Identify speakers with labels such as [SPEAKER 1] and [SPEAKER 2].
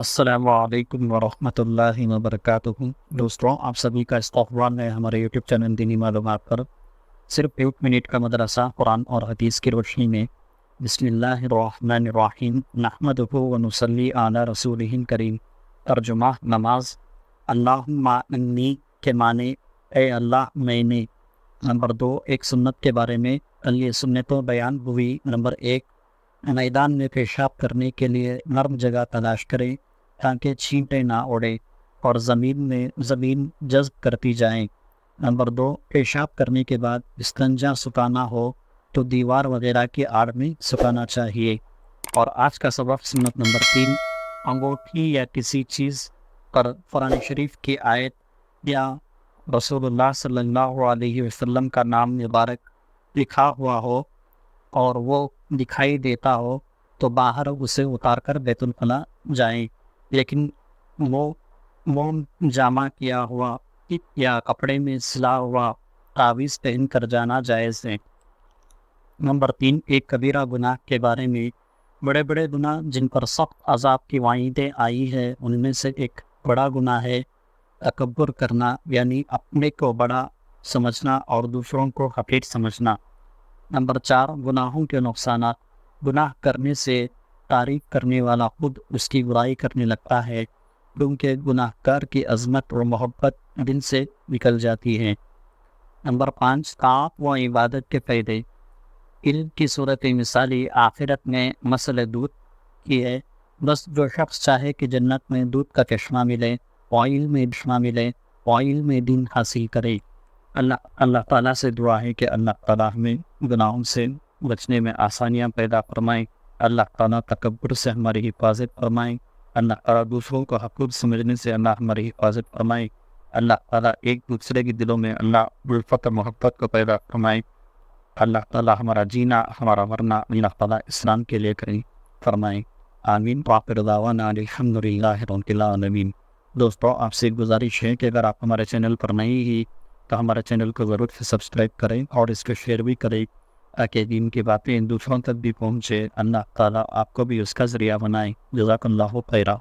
[SPEAKER 1] السلام علیکم ورحمۃ اللہ وبرکاتہ۔ دوستوں، آپ سبھی کا استقبال ہے ہمارے یوٹیوب چینل دینی معلومات پر۔ صرف 1 منٹ کا مدرسہ قرآن اور حدیث کی روشنی میں۔ بسم اللہ الرحمن الرحیم، نحمدہ ونصلی علی رسولہ الکریم۔ ترجمہ نماز۔ اللہم انی کے معنی اے اللہ میں نے۔ نمبر 2، ایک سنت کے بارے میں کل یہ سنتوں بیان ہوئی۔ نمبر 1، میدان میں پیشاب کرنے کے لیے نرم جگہ تلاش کریں تاکہ چھینٹیں نہ اڑے اور زمین جذب کرتی جائیں۔ نمبر 2، پیشاب کرنے کے بعد استنجا سکھانا ہو تو دیوار وغیرہ کی آڑ میں سکھانا چاہیے۔ اور آج کا سبق سنت نمبر 3، انگوٹھی یا کسی چیز پر قرآن شریف کی آیت یا رسول اللہ صلی اللہ علیہ وسلم کا نام مبارک لکھا ہوا ہو اور وہ دکھائی دیتا ہو تو باہر اسے اتار کر بیت الخلاء جائیں، لیکن وہ جامع کیا ہوا یا کپڑے میں سلا ہوا تعویذ پہن کر جانا جائز ہے۔ نمبر 3، ایک کبیرہ گناہ کے بارے میں۔ بڑے بڑے گناہ جن پر سخت عذاب کی وعیدیں آئی ہے ان میں سے ایک بڑا گناہ ہے تکبر کرنا، یعنی اپنے کو بڑا سمجھنا اور دوسروں کو حقیر سمجھنا۔ نمبر 4، گناہوں کے نقصانات۔ گناہ کرنے سے تعریف کرنے والا خود اس کی برائی کرنے لگتا ہے، کیونکہ گناہ گار کی عظمت و محبت دل سے نکل جاتی ہے۔ نمبر 5، طاعت و عبادت کے فائدے۔ علم کی صورت مثالی آخرت میں مثل دودھ کی ہے۔ بس جو شخص چاہے کہ جنت میں دودھ کا چشمہ ملے، علم میں چشمہ ملے، علم میں دین حاصل کرے۔ اللہ تعالیٰ سے دعا ہے کہ اللہ تعالیٰ ہمیں گناہوں سے بچنے میں آسانیاں پیدا فرمائیں۔ اللہ تعالیٰ تکبر سے ہماری حفاظت فرمائیں۔ اللہ تعالیٰ دوسروں کو حقیر سمجھنے سے اللہ ہماری حفاظت فرمائیں۔ اللہ تعالیٰ ایک دوسرے کے دلوں میں اللہ الفت و محبت کو پیدا فرمائیں۔ اللہ تعالیٰ ہمارا جینا ہمارا مرنا اللہ تعالیٰ اسلام کے لیے کریں فرمائیں۔ آمین۔ وآخر دعوانا الحمد للہ رب العالمین۔ دوستوں، آپ سے گزارش ہے کہ اگر آپ ہمارے چینل پر نئی ہی تو ہمارے چینل کو ضرور سے سبسکرائب کریں اور اس کو شیئر بھی کریں تاکہ دین کی باتیں دوسروں تک بھی پہنچے۔ اللہ تعالیٰ آپ کو بھی اس کا ذریعہ بنائیں۔ جزاک اللہ خیرہ۔